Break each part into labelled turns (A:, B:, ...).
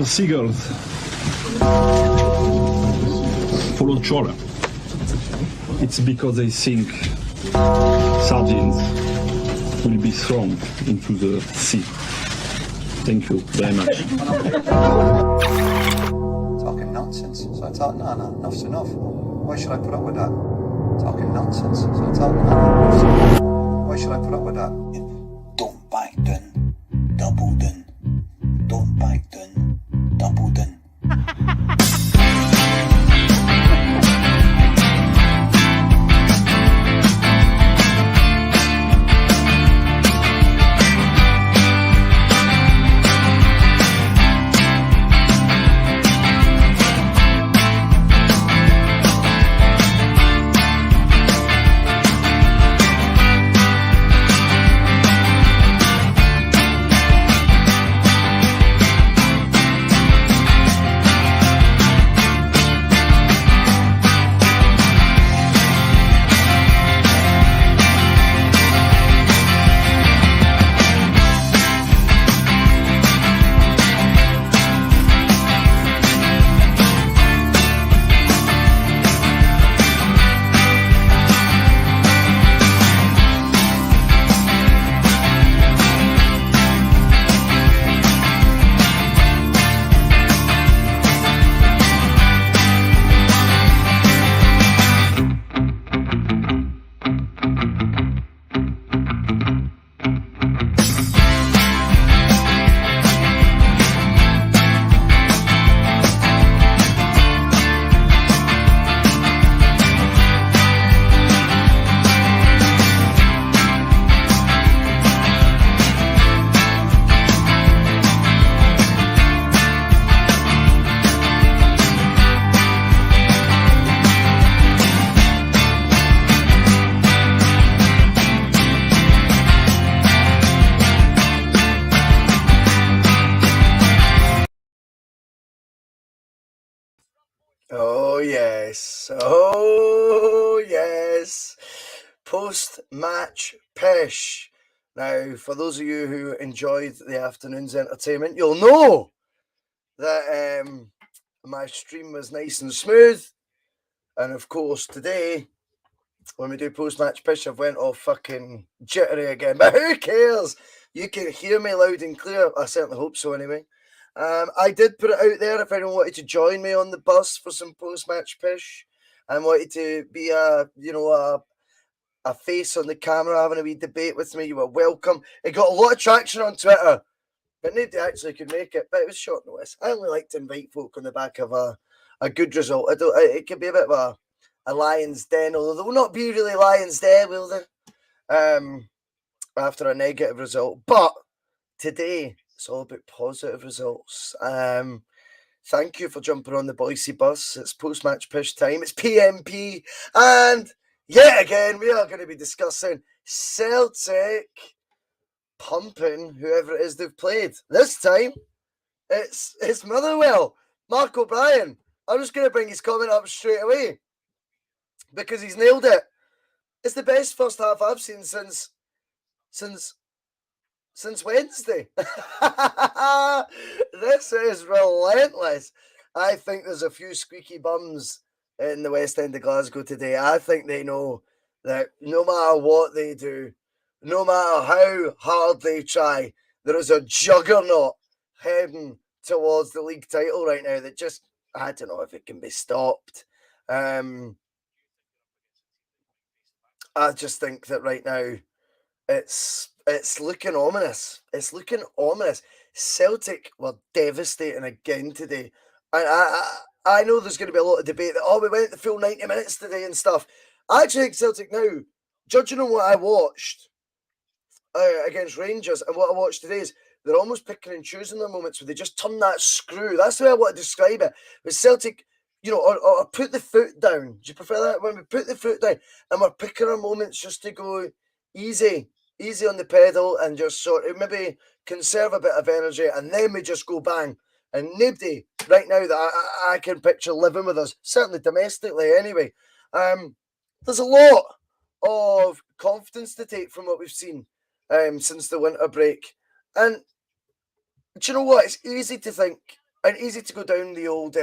A: seagulls follow trawler. It's because they think sardines will be thrown into the sea. Thank you very much.
B: Talking nonsense. So I thought, no, enough's enough. Why should I put up with that? Talking nonsense. So I thought, no, enough's enough. Why should I put up with that? Don't back down, double down. Don't back down, double down. Oh yes, post-match pish. Now, for those of you who enjoyed the afternoon's entertainment, you'll know that my stream was nice and smooth. And of course, today, when we do post-match pish, I've went all fucking jittery again. But who cares? You can hear me loud and clear. I certainly hope so anyway. I did put it out there if anyone wanted to join me on the bus for some post-match pish and wanted to be a face on the camera having a wee debate with me, you were welcome. It got a lot of traction on Twitter, but nobody actually could make it. But it was short notice. I only like to invite folk on the back of a good result. It could be a bit of a lion's den, although there will not be really lion's den, will there? After a negative result. But today, it's all about positive results. Thank you for jumping on the Bhoycie bus. It's post-match pish time. It's P.M.P. And yet again, we are going to be discussing Celtic pumping whoever it is they've played. This time, it's Motherwell. Mark O'Brien. I'm just going to bring his comment up straight away because he's nailed it. It's the best first half I've seen since Wednesday. This is relentless. I think there's a few squeaky bums in the West End of Glasgow today. I think they know that no matter what they do, no matter how hard they try, there is a juggernaut heading towards the league title right now that just, I don't know if it can be stopped. I just think that right now it's looking ominous. It's looking ominous. Celtic were devastating again today. I know there's going to be a lot of debate that, we went the full 90 minutes today and stuff. I actually think Celtic now, judging on what I watched against Rangers and what I watched today, is they're almost picking and choosing their moments where they just turn that screw. That's the way I want to describe it. With Celtic, or put the foot down. Do you prefer that? When we put the foot down and we're picking our moments just to go easy on the pedal and just sort of maybe conserve a bit of energy, and then we just go bang. And nobody right now that I can picture living with us, certainly domestically anyway. There's a lot of confidence to take from what we've seen since the winter break. And do you know what? It's easy to think, and easy to go down the old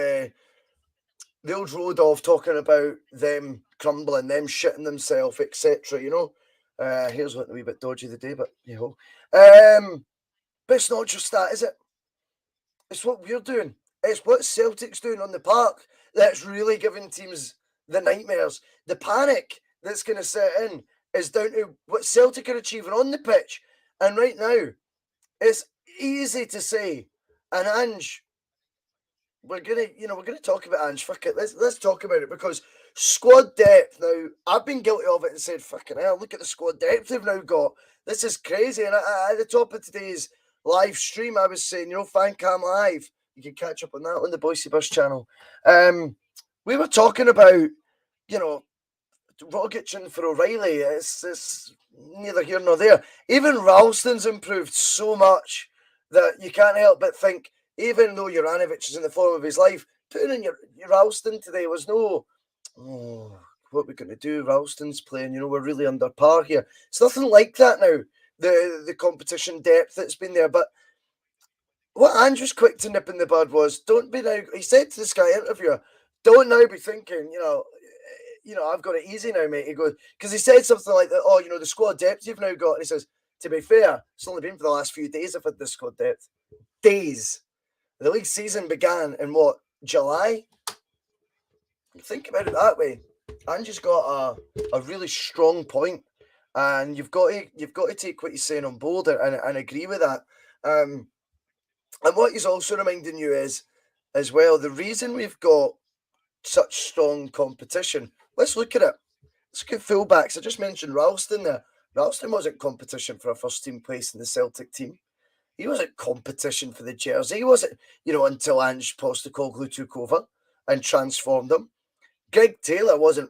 B: road of talking about them crumbling, them shitting themselves, etc. You know, here's looking a wee bit dodgy today, but you know, but it's not just that, is it? It's what we're doing. It's what Celtic's doing on the park that's really giving teams the nightmares. The panic that's going to set in is down to what Celtic are achieving on the pitch. And right now, it's easy to say, and Ange, we're gonna talk about Ange. Fuck it, let's talk about it, because squad depth now. I've been guilty of it and said, "Fucking hell, look at the squad depth they've now got. This is crazy." And at the top of today's live stream, I was saying, Fan Cam Live. You can catch up on that on the Bhoycie Bus channel. We were talking about, Rogic and for O'Reilly. It's neither here nor there. Even Ralston's improved so much that you can't help but think, even though Juranovic is in the form of his life, putting in your Ralston today was no, what are we going to do? Ralston's playing, we're really under par here. It's nothing like that now, the competition depth that's been there. But what Andrew's quick to nip in the bud was, don't be now, he said to the Sky interviewer, don't now be thinking, I've got it easy now, mate. He goes, because he said something like that, the squad depth you've now got. And he says, to be fair, it's only been for the last few days I've had this squad depth. Days. The league season began in what, July? Think about it that way. Angie's got a really strong point, and you've got to take what he's saying on board and agree with that. And what he's also reminding you is, as well, the reason we've got such strong competition. Let's look at it. Let's look at fullbacks. I just mentioned Ralston there. Ralston wasn't competition for a first team place in the Celtic team. He wasn't competition for the jersey. He wasn't, until Ange Postecoglou took over and transformed him. Greg Taylor wasn't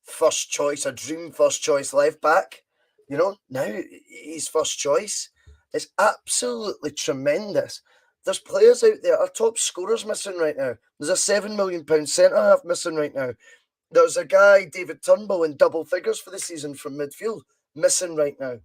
B: first choice, a dream first choice left back. Now he's first choice. It's absolutely tremendous. There's players out there. Our top scorer's missing right now. There's a £7 million centre-half missing right now. There's a guy, David Turnbull, in double figures for the season from midfield, missing right now.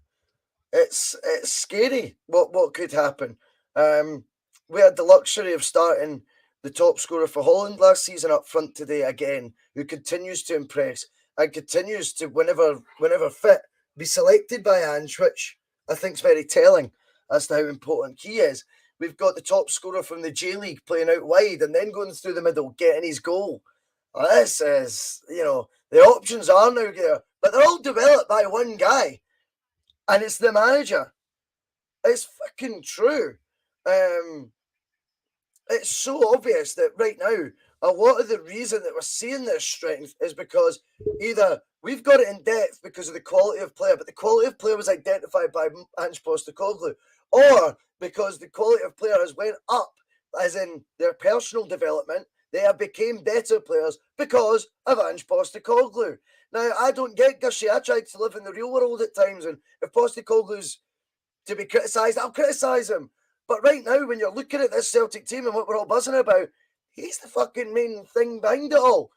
B: It's scary what could happen. We had the luxury of starting the top scorer for Holland last season up front today again, who continues to impress and continues to, whenever fit, be selected by Ange, which I think is very telling as to how important he is. We've got the top scorer from the J-League playing out wide and then going through the middle, getting his goal. This is, the options are now there, but they're all developed by one guy. And it's the manager. It's fucking true. It's so obvious that right now, a lot of the reason that we're seeing this strength is because either we've got it in depth because of the quality of player, but the quality of player was identified by Ange Postecoglou, or because the quality of player has went up, as in their personal development. They have become better players because of Ange Postecoglou. Now, I don't get gushy. I tried to live in the real world at times, and if Postecoglou's to be criticised, I'll criticise him. But right now, when you're looking at this Celtic team and what we're all buzzing about, he's the fucking main thing behind it all.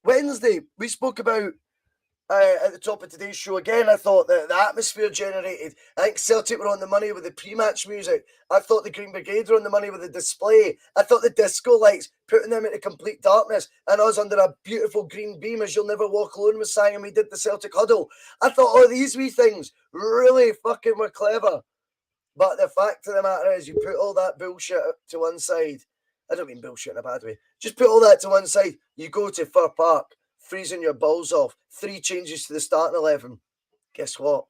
B: Wednesday, we spoke about at the top of today's show again. I thought that the atmosphere generated. I think Celtic were on the money with the pre-match music. I thought the Green Brigade were on the money with the display. I thought the disco lights, putting them into complete darkness, and us under a beautiful green beam as You'll Never Walk Alone was sang, and we did the Celtic huddle. I thought all these wee things really fucking were clever. But the fact of the matter is, you put all that bullshit to one side. I don't mean bullshit in a bad way. Just put all that to one side. You go to Fir Park, freezing your balls off, 3 changes to the starting 11. Guess what?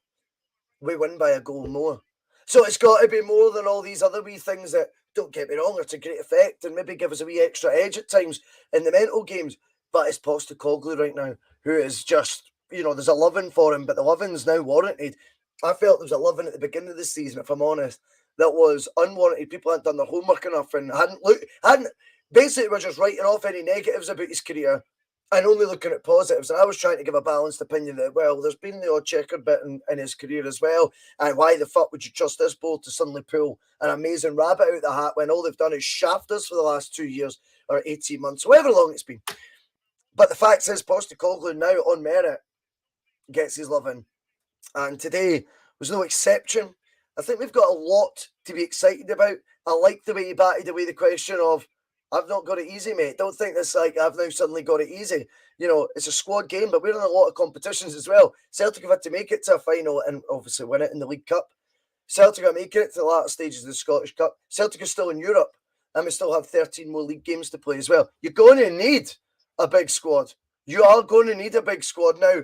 B: We win by a goal more. So it's got to be more than all these other wee things that, don't get me wrong, are to great effect and maybe give us a wee extra edge at times in the mental games. But it's Postecoglou right now, who is just, there's a loving for him, but the loving's now warranted. I felt there was a loving at the beginning of the season, if I'm honest, that was unwarranted. People hadn't done their homework enough and basically were just writing off any negatives about his career and only looking at positives. And I was trying to give a balanced opinion that, well, there's been the odd checkered bit in his career as well. And why the fuck would you trust this board to suddenly pull an amazing rabbit out of the hat when all they've done is shaft us for the last 2 years or 18 months, however long it's been. But the fact is, Postecoglou now on merit gets his loving. And today was no exception. I think we've got a lot to be excited about. I like the way he batted away the question of, I've not got it easy, mate. Don't think this like I've now suddenly got it easy. You know, it's a squad game, but we're in a lot of competitions as well. Celtic have had to make it to a final and obviously win it in the League Cup. Celtic are making it to the latter stages of the Scottish Cup. Celtic are still in Europe, and we still have 13 more league games to play as well. You're going to need a big squad. You are going to need a big squad. Now,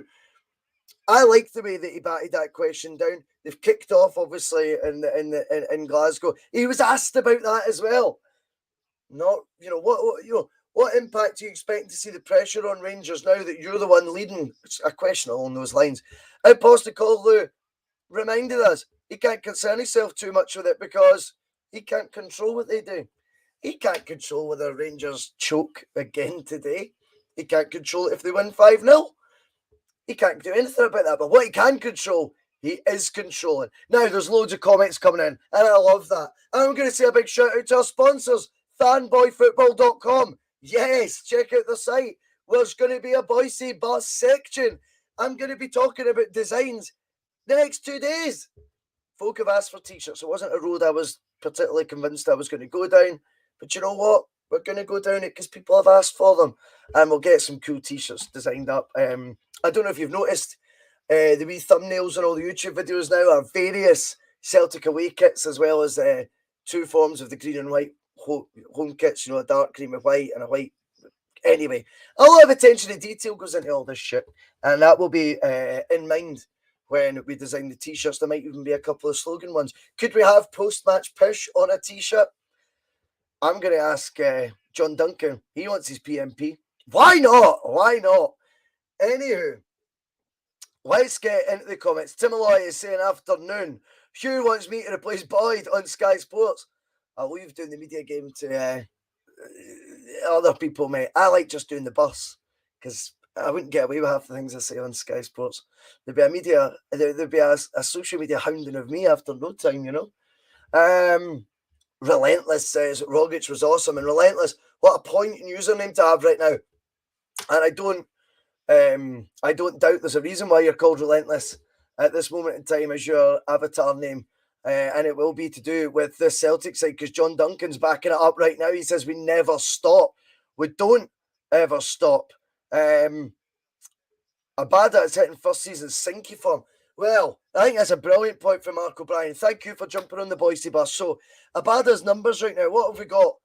B: I like the way that he batted that question down. They've kicked off, obviously, in Glasgow. He was asked about that as well. Not, what impact do you expect to see the pressure on Rangers now that you're the one leading? It's a question along those lines. And Postecoglou reminded us he can't concern himself too much with it because he can't control what they do. He can't control whether Rangers choke again today. He can't control it if they win 5-0. He can't do anything about that. But what he can control, he is controlling. Now, there's loads of comments coming in, and I love that. And I'm going to say a big shout out to our sponsors, fanboyfootball.com. Yes, check out the site. There's going to be a Bhoycie bus section. I'm going to be talking about designs the next 2 days. Folk have asked for t-shirts. It wasn't a road I was particularly convinced I was going to go down. But you know what? We're going to go down it because people have asked for them. And we'll get some cool t-shirts designed up. I don't know if you've noticed, the wee thumbnails on all the YouTube videos now are various Celtic away kits, as well as 2 forms of the green and white home kits, a dark green with white and a white. Anyway, a lot of attention to detail goes into all this shit. And that will be in mind when we design the t-shirts. There might even be a couple of slogan ones. Could we have post-match push on a t-shirt? I'm going to ask John Duncan. He wants his P.M.P. Why not? Why not? Anywho, let's get into the comments. Tim Malloy is saying afternoon. Hugh wants me to replace Boyd on Sky Sports. I'll leave doing the media game to other people, mate. I like just doing the bus because I wouldn't get away with half the things I say on Sky Sports. There'd be a social media hounding of me after no time, Relentless says Rogic was awesome, and Relentless, what a pointing username to have right now. And I don't doubt there's a reason why you're called Relentless at this moment in time as your avatar name. And it will be to do with the Celtic side because John Duncan's backing it up right now. He says we never stop. We don't ever stop. Abada is hitting first season sinky form. Well, I think that's a brilliant point from Mark O'Brien. Thank you for jumping on the Bhoycie bus. So, Abada's numbers right now, what have we got?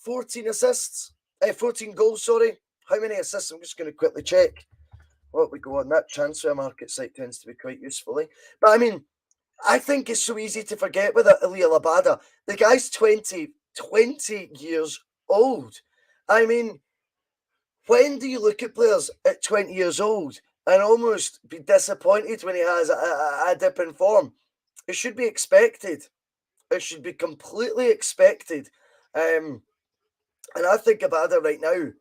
B: 14 assists? 14 goals, sorry. How many assists? I'm just going to quickly check. What we go on, that transfer market site tends to be quite useful. But I mean, I think it's so easy to forget with Eliel Abada. The guy's 20 years old. I mean, when do you look at players at 20 years old and almost be disappointed when he has a dip in form? It should be expected. It should be completely expected. And I think Abada right now,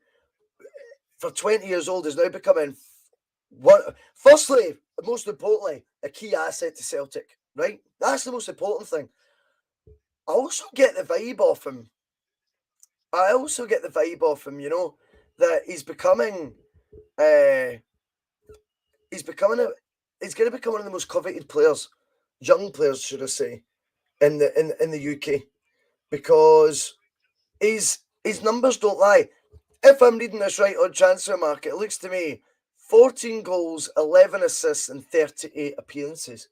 B: for 20 years old, is now becoming, firstly, most importantly, a key asset to Celtic, right? That's the most important thing. I also get the vibe off him. That he's becoming, he's going to become one of the most coveted players, young players, should I say, in the UK, because his numbers don't lie. If I'm reading this right on Transfer Market, it looks to me 14 goals, 11 assists, and 38 appearances.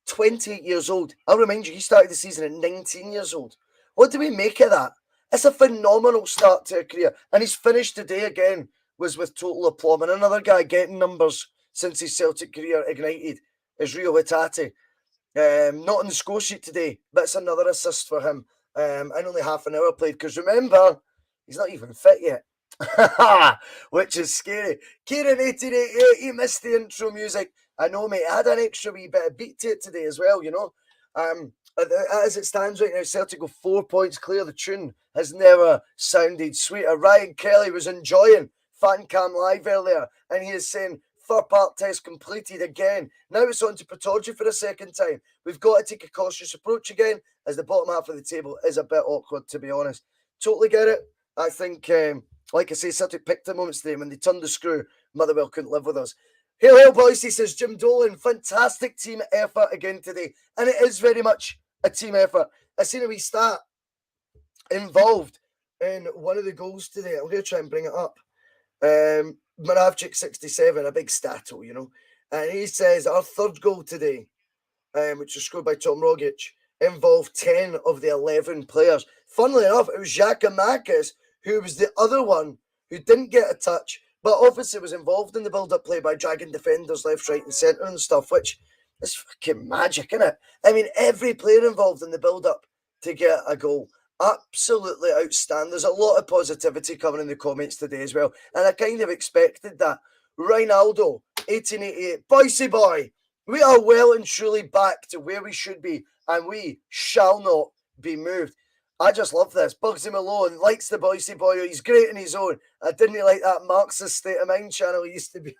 B: 28 years old. I'll remind you, he started the season at 19 years old. What do we make of that? It's a phenomenal start to a career. And his finish today again was with total aplomb. And another guy getting numbers since his Celtic career ignited is Rio Hatate. Not on the score sheet today, but it's another assist for him. And only half an hour played, because remember, he's not even fit yet. Which is scary. Kieran 1888, he missed the intro music. I know, mate. I had an extra wee bit of beat to it today as well, As it stands right now, Celtic go 4 points clear. The tune has never sounded sweeter. Ryan Kelly was enjoying Fan Cam Live earlier, and he is saying, third part test completed again. Now it's on to Pittodrie for a second time. We've got to take a cautious approach again, as the bottom half of the table is a bit awkward, to be honest. Totally get it. I think, like I say, Celtic picked the moments today. When they turned the screw, Motherwell couldn't live with us. Hail, Bhoycie, says Jim Dolan. Fantastic team effort again today. And it is very much a team effort. I seen a wee stat involved in one of the goals today. I'm going to try and bring it up. Moravchik 67, a big stato, you know. And he says our third goal today, which was scored by Tom Rogic, involved 10 of the 11 players. Funnily enough, it was Giacomakis who was the other one who didn't get a touch, but obviously was involved in the build-up play by dragging defenders left, right and centre and stuff, which is fucking magic, isn't it? I mean, every player involved in the build-up to get a goal. Absolutely outstanding. There's a lot of positivity coming in the comments today as well, and I kind of expected that. Ronaldo, 1888, Bhoycie boy, we are well and truly back to where we should be, and we shall not be moved. I just love this. Bugsy Malone likes the Bhoycie boy. He's great in his own. I didn't like that Marxist State of Mind channel he used to be.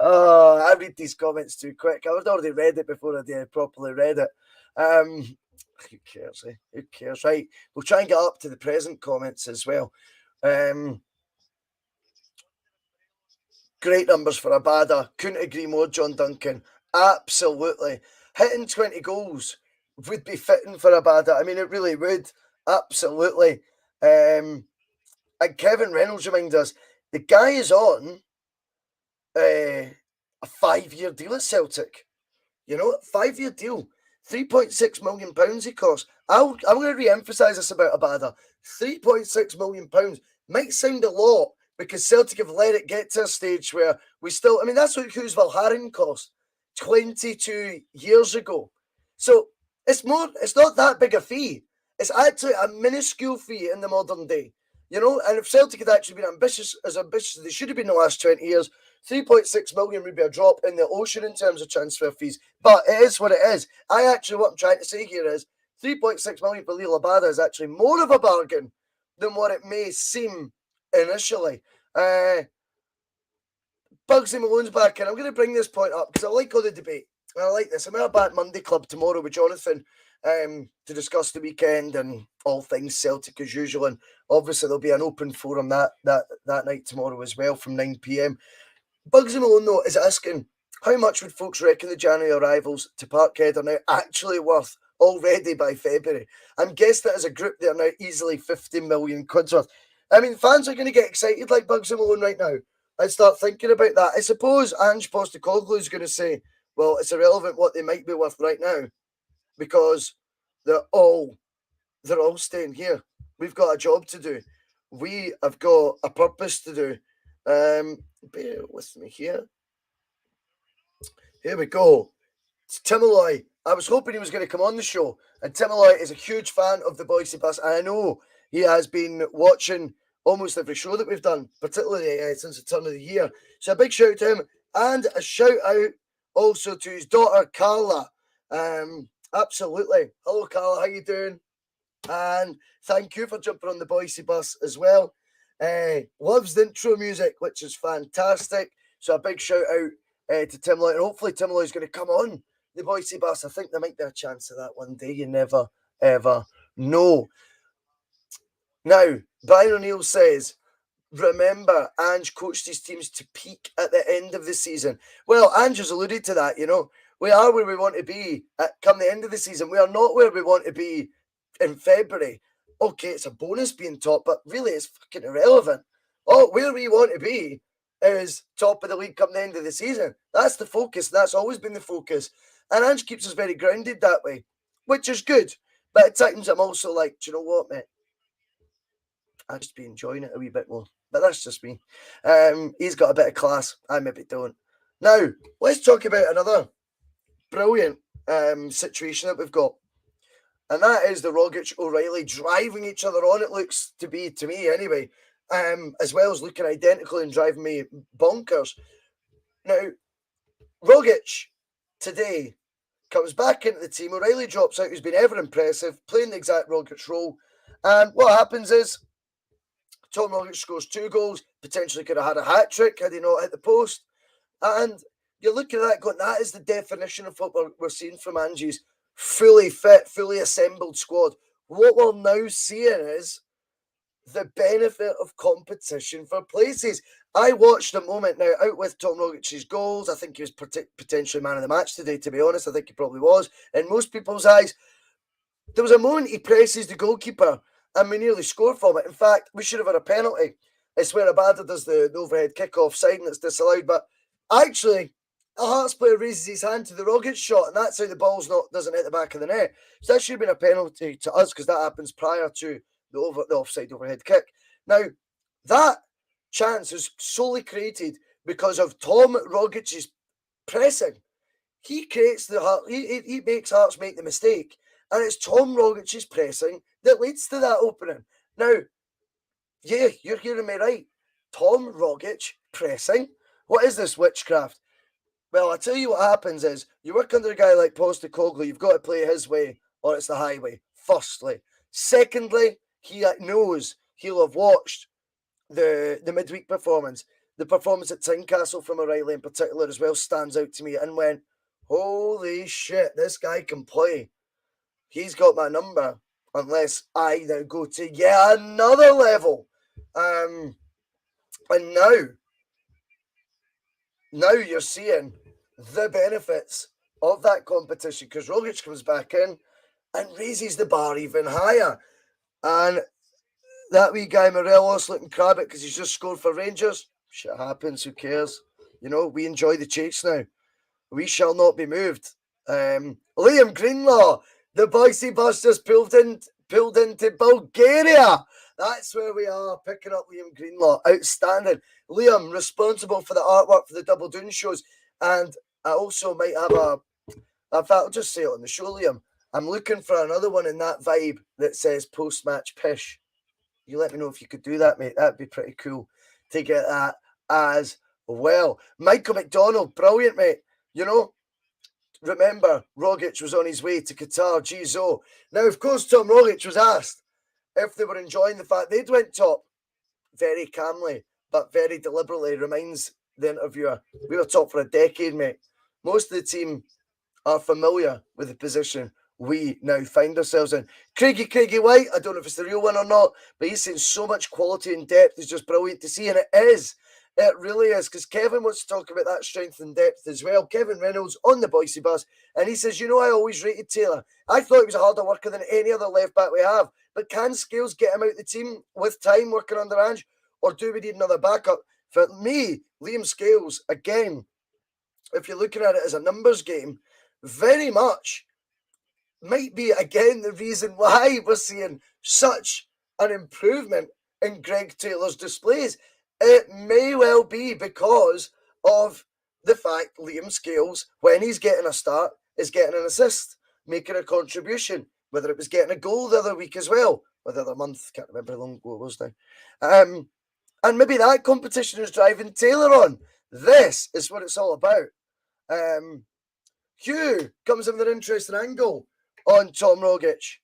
B: Oh, I read these comments too quick. I had already read it before I properly read it. Who cares? Eh? Who cares? Right. We'll try and get up to the present comments as well. Great numbers for Abada. Couldn't agree more, John Duncan. Absolutely. Hitting 20 goals would be fitting for Abada. I mean, it really would. Absolutely. And Kevin Reynolds reminds us, the guy is on a 5-year deal at Celtic. You know, 5-year deal. £3.6 million he costs. I'm going to re-emphasise this about Abada. £3.6 million might sound a lot, because Celtic have let it get to a stage where we still... I mean, that's what Hughes Valharin cost 22 years ago. So it's not that big a fee. It's actually a minuscule fee in the modern day. You know, and if Celtic had actually been ambitious as they should have been in the last 20 years, 3.6 million would be a drop in the ocean in terms of transfer fees. But it is what it is. What I'm trying to say here is 3.6 million for Lil Abada is actually more of a bargain than what it may seem initially. Bugsy Malone's back, and I'm going to bring this point up because I like all the debate. I like this. I'm at a Bat Monday Club tomorrow with Jonathan to discuss the weekend and all things Celtic as usual. And obviously there'll be an open forum that night tomorrow as well from 9 p.m. Bugsy Malone, though, is asking, how much would folks reckon the January arrivals to Parkhead are now actually worth already by February? I'm guessing that as a group they're now easily 50 million quid's worth. I mean, fans are going to get excited like Bugsy Malone right now and start thinking about that. I suppose Ange Postecoglou is going to say, well, it's irrelevant what they might be worth right now because they're all staying here. We've got a job to do. We have got a purpose to do. Bear with me here. Here we go. It's Tim Alloy. I was hoping he was going to come on the show, and Tim Alloy is a huge fan of the Bhoycie bus, and I know he has been watching almost every show that we've done, particularly since the turn of the year. So a big shout out to him, and a shout out also to his daughter Carla. Absolutely. Hello Carla, how you doing? And thank you for jumping on the Bhoycie bus as well. Loves the intro music, which is fantastic. So a big shout out to Tim Lloyd, and hopefully Tim Lloyd is going to come on the Bhoycie bus. I think there might be a chance of that one day. You never ever know. Now, Brian O'Neill says, remember, Ange coached his teams to peak at the end of the season. Well, Ange has alluded to that, you know. We are where we want to be come the end of the season. We are not where we want to be in February. Okay, it's a bonus being top, but really it's fucking irrelevant. Oh, where we want to be is top of the league come the end of the season. That's the focus. That's always been the focus. And Ange keeps us very grounded that way, which is good. But at times I'm also like, do you know what, mate? I just be enjoying it a wee bit more. But that's just me. He's got a bit of class. I maybe don't. Now, let's talk about another brilliant situation that we've got. And that is the Rogic O'Reilly driving each other on, it looks to be, to me anyway, as well as looking identical and driving me bonkers. Now, Rogic today comes back into the team. O'Reilly drops out, who's been ever impressive, playing the exact Rogic role. And what happens is, Tom Rogic scores 2 goals, potentially could have had a hat-trick had he not hit the post. And you're looking at that going, that is the definition of what we're seeing from Ange's fully fit, fully assembled squad. What we're now seeing is the benefit of competition for places. I watched a moment now out with Tom Rogic's goals. I think he was potentially man of the match today, to be honest. I think he probably was. In most people's eyes, there was a moment he presses the goalkeeper and we nearly scored from it. In fact, we should have had a penalty. It's where Abada does the overhead kick-off side and it's disallowed. But actually, a Hearts player raises his hand to the Rogic shot, and that's how the ball's doesn't hit the back of the net. So that should have been a penalty to us because that happens prior to the offside overhead kick. Now, that chance is solely created because of Tom Rogic's pressing. He creates he makes Hearts make the mistake, and it's Tom Rogic's pressing that leads to that opening. Now, yeah, you're hearing me right. Tom Rogic pressing? What is this witchcraft? Well, I tell you what happens is you work under a guy like Postecoglou, you've got to play his way or it's the highway, firstly. Secondly, he knows he'll have watched the midweek performance. The performance at Tynecastle from O'Reilly in particular as well stands out to me and went, holy shit, this guy can play. He's got my number unless I now go to yet another level. And now you're seeing the benefits of that competition because Rogic comes back in and raises the bar even higher. And that wee guy Morelos looking crab it because he's just scored for Rangers. Shit happens, who cares? You know, we enjoy the chase now. We shall not be moved. Liam Greenlaw, the Bhoycie bus just pulled into Bulgaria. That's where we are, picking up Liam Greenlaw. Outstanding. Liam, responsible for the artwork for the Double Doon shows. And I also might have I'll just say it on the show, Liam. I'm looking for another one in that vibe that says post-match pish. You let me know if you could do that, mate. That'd be pretty cool to get that as well. Michael McDonald, brilliant, mate. You know, remember, Rogic was on his way to Qatar, Gizo. Now, of course, Tom Rogic was asked if they were enjoying the fact they'd went top very calmly, but very deliberately, reminds the interviewer. We were top for a decade, mate. Most of the team are familiar with the position we now find ourselves in. Craigie White, I don't know if it's the real one or not, but he's saying so much quality and depth is just brilliant to see, and it is. It really is, because Kevin wants to talk about that strength and depth as well. Kevin Reynolds on the Bhoycie bus, and he says, you know, I always rated Taylor. I thought he was a harder worker than any other left-back we have, but can Scales get him out the team with time working under Ange, or do we need another backup? For me, Liam Scales, again, if you're looking at it as a numbers game, very much might be, again, the reason why we're seeing such an improvement in Greg Taylor's displays. It may well be because of the fact Liam Scales, when he's getting a start, is getting an assist, making a contribution, whether it was getting a goal the other week as well, or the other month, can't remember how long ago it was now. And maybe that competition is driving Taylor on. This is what it's all about. Hugh comes in with an interesting angle on Tom Rogic.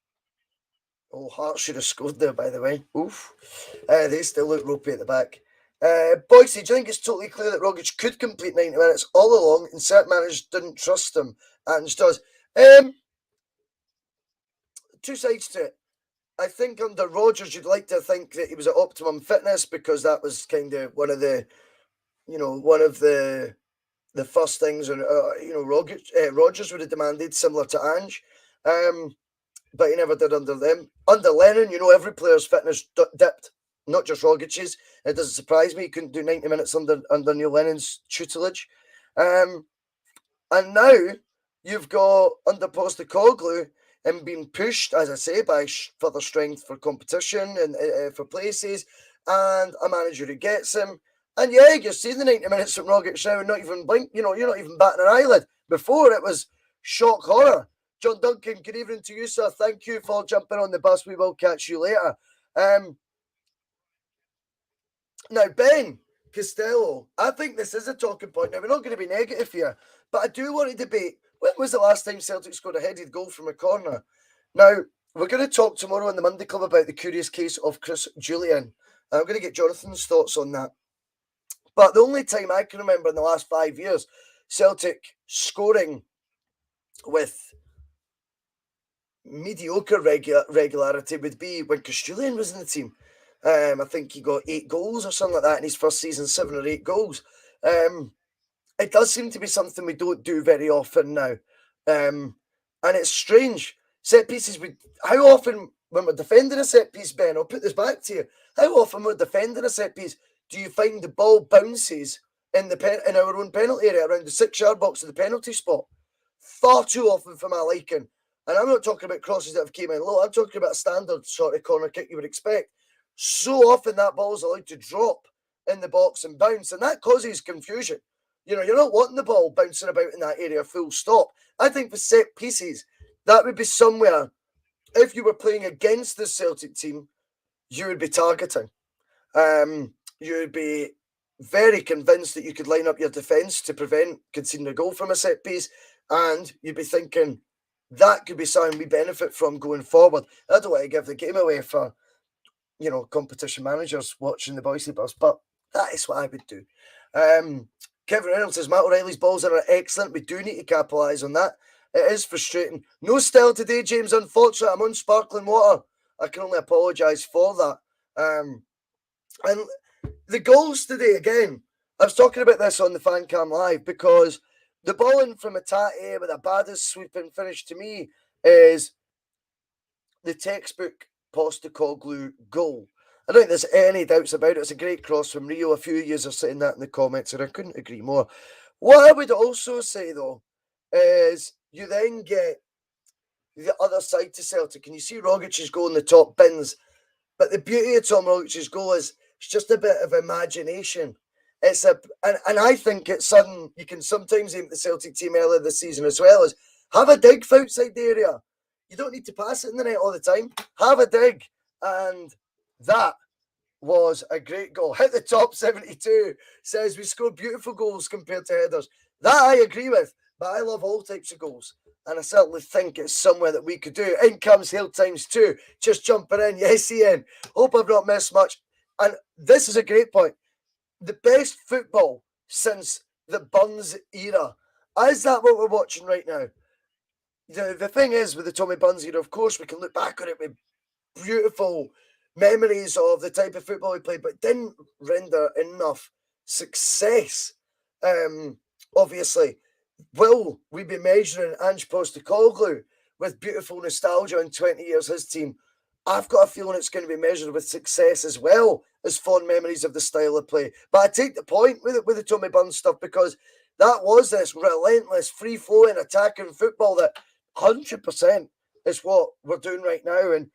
B: Oh, Hearts should have scored there, by the way. Oof. They still look ropey at the back. Bhoycie, do you think it's totally clear that Rogic could complete 90 minutes all along and certain managers didn't trust him? And does. Two sides to it. I think under Rodgers, you'd like to think that he was at optimum fitness because that was kind of one of the first things, and Rodgers would have demanded, similar to Ange, but he never did under them. Under Lennon, every player's fitness dipped, not just Rogic's. It doesn't surprise me he couldn't do 90 minutes under Neil Lennon's tutelage. And now you've got under Postecoglou and being pushed, as I say, by further strength for competition and for places, and a manager who gets him. And yeah, you're seeing the 90 minutes from Rogic now and not even blink, you're not even batting an eyelid. Before it was shock horror. John Duncan, good evening to you, sir. Thank you for jumping on the bus. We will catch you later. Now, Ben Costello, I think this is a talking point. Now, we're not going to be negative here, but I do want to debate, when was the last time Celtic scored a headed goal from a corner? Now, we're going to talk tomorrow on the Monday Club about the curious case of Chris Julian. I'm going to get Jonathan's thoughts on that. But the only time I can remember in the last 5 years, Celtic scoring with mediocre regularity would be when Chris Julian was in the team. I think he got 8 goals or something like that in his first season, 7 or 8 goals. It does seem to be something we don't do very often now. And it's strange. Set pieces, how often when we're defending a set piece, Ben, I'll put this back to you. How often we're defending a set piece do you find the ball bounces in our own penalty area around the 6-yard box of the penalty spot? Far too often for my liking. And I'm not talking about crosses that have came in low. I'm talking about a standard sort of corner kick you would expect. So often that ball's allowed to drop in the box and bounce, and that causes confusion. You know, you're not wanting the ball bouncing about in that area full stop. I think for set pieces, that would be somewhere, if you were playing against the Celtic team, you would be targeting. You would be very convinced that you could line up your defence to prevent conceding a goal from a set piece, and you'd be thinking that could be something we benefit from going forward. I don't want to give the game away for, you know, competition managers watching the Bhoycie bus, but that is what I would do. Kevin Reynolds says Matt O'Reilly's balls are excellent. We do need to capitalise on that. It is frustrating. No style today, James. Unfortunately, I'm on sparkling water. I can only apologise for that. And the goals today, again, I was talking about this on the Fan Cam Live, because the ball in from Atate with Abada's sweeping finish, to me, is the textbook Postecoglou goal. I don't think there's any doubts about it. It's a great cross from Rio. A few of you are saying that in the comments, and I couldn't agree more. What I would also say, though, is you then get the other side to Celtic, and you see Rogic's goal in the top bins. But the beauty of Tom Rogic's goal is it's just a bit of imagination. And I think it's something you can sometimes aim at the Celtic team earlier this season as well, is have a dig outside the area. You don't need to pass it in the net all the time. Have a dig. And that was a great goal. Hit the top 72. Says we scored beautiful goals compared to headers. That I agree with, but I love all types of goals. And I certainly think it's somewhere that we could do. In comes Hill times 2. Just jumping in. Yes, Ian. Hope I've not missed much. And this is a great point. The best football since the Burns era. Is that what we're watching right now? The thing is, with the Tommy Burns era, of course, we can look back on it with beautiful memories of the type of football we played, but didn't render enough success. Obviously, will we be measuring Ange Postecoglou with beautiful nostalgia in 20 years, his team? I've got a feeling it's going to be measured with success as well as fond memories of the style of play. But I take the point with the Tommy Burns stuff, because that was this relentless, free-flowing, attacking football that 100% is what we're doing right now. And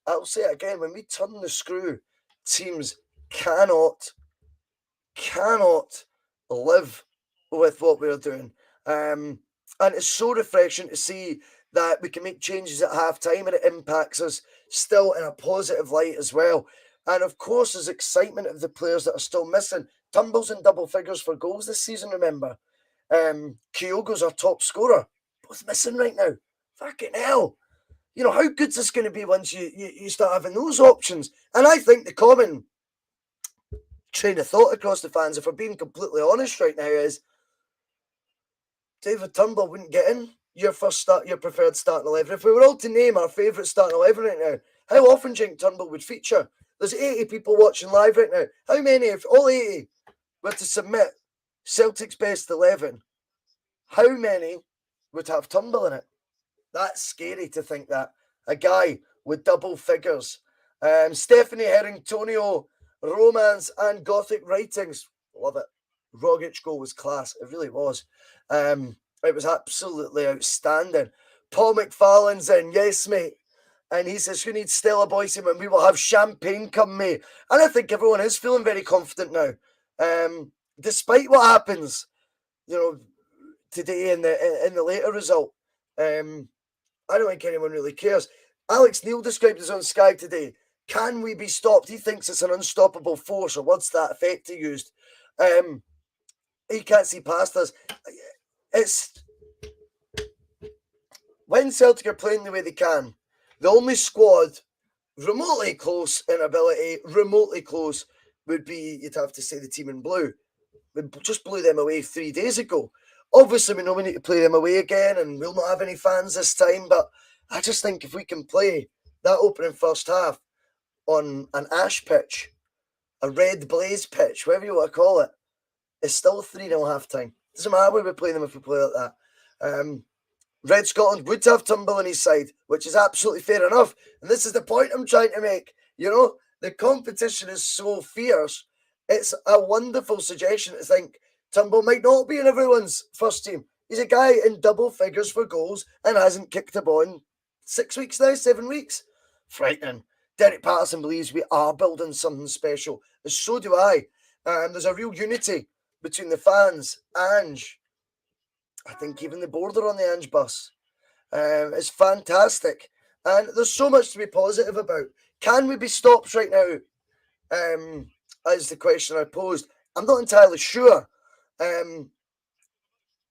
B: I'll say it again, when we turn the screw, teams cannot live with what we're doing. And it's so refreshing to see that we can make changes at half-time and it impacts us still in a positive light as well. And of course, there's excitement of the players that are still missing. Turnbull's in double figures for goals this season, remember. Kyogo's our top scorer. Both missing right now. Fucking hell. You know, how good's this going to be once you start having those options? And I think the common train of thought across the fans, if we're being completely honest right now, is David Turnbull wouldn't get in your preferred starting 11. If we were all to name our favourite starting 11 right now, how often do you think Turnbull would feature? There's 80 people watching live right now. How many, if all 80 were to submit Celtic's best 11, how many would have Turnbull in it? That's scary to think that. A guy with double figures. Stephanie Herringtonio, romance and gothic writings. Love it. Rogic goal was class. It really was. It was absolutely outstanding. Paul McFarlane's in. Yes, mate. And he says, who needs Stella Bhoycie when we will have champagne come May? And I think everyone is feeling very confident now. Despite what happens, you know, today in the later result. I don't think anyone really cares. Alex Neil described us on Sky today. Can we be stopped? He thinks it's an unstoppable force, or what's that effect he used? He can't see past us. It's when Celtic are playing the way they can, the only squad remotely close in ability, remotely close, would be, you'd have to say, the team in blue. We just blew them away 3 days ago. Obviously, we know we need to play them away again, and we'll not have any fans this time, but I just think if we can play that opening first half on an ash pitch, a red blaze pitch, whatever you want to call it, it's still 3-0 half time. Doesn't matter where we play them if we play like that. Red Scotland would have Turnbull on his side, which is absolutely fair enough. And this is the point I'm trying to make. You know, the competition is so fierce. It's a wonderful suggestion to think Turnbull might not be in everyone's first team. He's a guy in double figures for goals and hasn't kicked a ball in 6 weeks now, 7 weeks. Frightening. Derek Patterson believes we are building something special. And so do I. There's a real unity between the fans, Ange. I think even the board are on the Ange bus. It's fantastic. And there's so much to be positive about. Can we be stopped right now? Is the question I posed. I'm not entirely sure.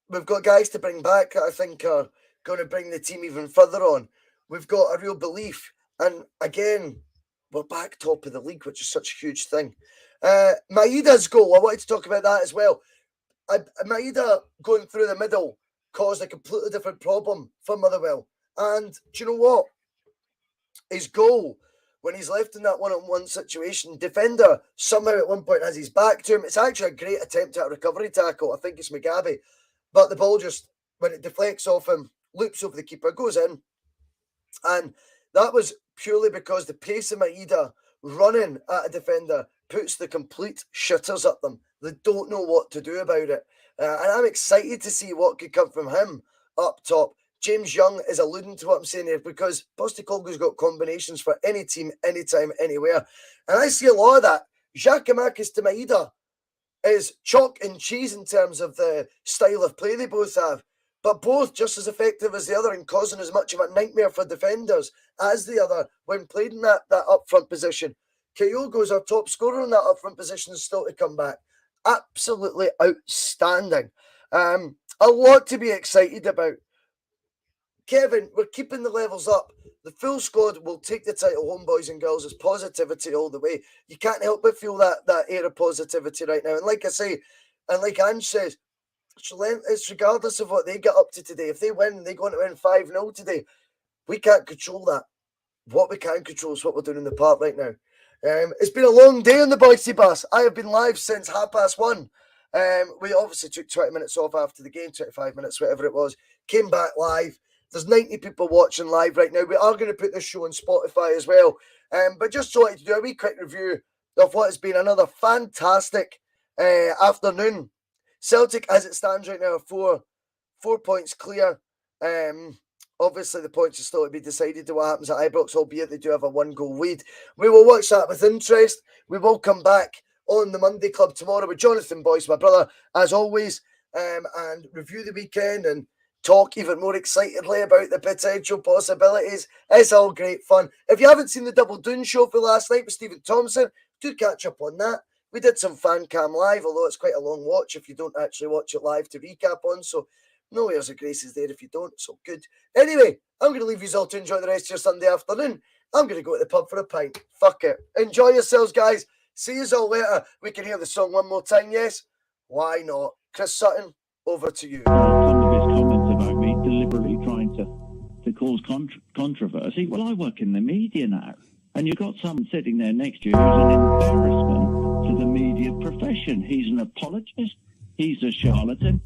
B: We've got guys to bring back that I think are going to bring the team even further on. We've got a real belief. And again, we're back top of the league, which is such a huge thing. Maeda's goal, I wanted to talk about that as well. Maeda going through the middle caused a completely different problem for Motherwell. And do you know what? His goal, when he's left in that one-on-one situation, defender somehow at one point has his back to him. It's actually a great attempt at a recovery tackle. I think it's Mugabe. But the ball just, when it deflects off him, loops over the keeper, goes in. And that was purely because the pace of Maeda running at a defender puts the complete shitters up them. They don't know what to do about it. And I'm excited to see what could come from him up top. James Young is alluding to what I'm saying here because Postecoglou's got combinations for any team, anytime, anywhere. And I see a lot of that. Giakoumakis to Maeda is chalk and cheese in terms of the style of play they both have. But both just as effective as the other and causing as much of a nightmare for defenders as the other when played in that up-front position. Kyogo's our top scorer in that up-front position is still to come back. Absolutely outstanding. A lot to be excited about. Kevin, we're keeping the levels up. The full squad will take the title home, boys and girls. It's positivity all the way. You can't help but feel that air of positivity right now. And like I say, and like Ange says, it's regardless of what they get up to today. If they win, they're going to win 5-0 today. We can't control that. What we can control is what we're doing in the park right now. It's been a long day on the Bhoycie bus. I have been live since 1:30. We obviously took 20 minutes off after the game, 25 minutes, whatever it was. Came back live. There's 90 people watching live right now. We are going to put this show on Spotify as well. But just wanted to do a wee quick review of what has been another fantastic afternoon. Celtic, as it stands right now, are 4 points clear. Obviously, the points are still to be decided to what happens at Ibrox, albeit they do have a 1-goal lead. We will watch that with interest. We will come back on the Monday Club tomorrow with Jonathan Bhoycie, my brother, as always, and review the weekend and talk even more excitedly about the potential possibilities. It's all great fun. If you haven't seen the Double Doon show for last night with Stephen Thompson, do catch up on that. We did some fan cam live, although it's quite a long watch if you don't actually watch it live to recap on. So no airs of graces there if you don't. So good. Anyway, I'm going to leave you all to enjoy the rest of your Sunday afternoon. I'm going to go to the pub for a pint. Fuck it. Enjoy yourselves, guys. See you all later. We can hear the song one more time, yes? Why not? Chris Sutton, over to you.
C: Some of his comments about me deliberately trying to cause controversy. Well, I work in the media now. And you've got someone sitting there next to you who's an embarrassment to the media profession. He's an apologist. He's a charlatan.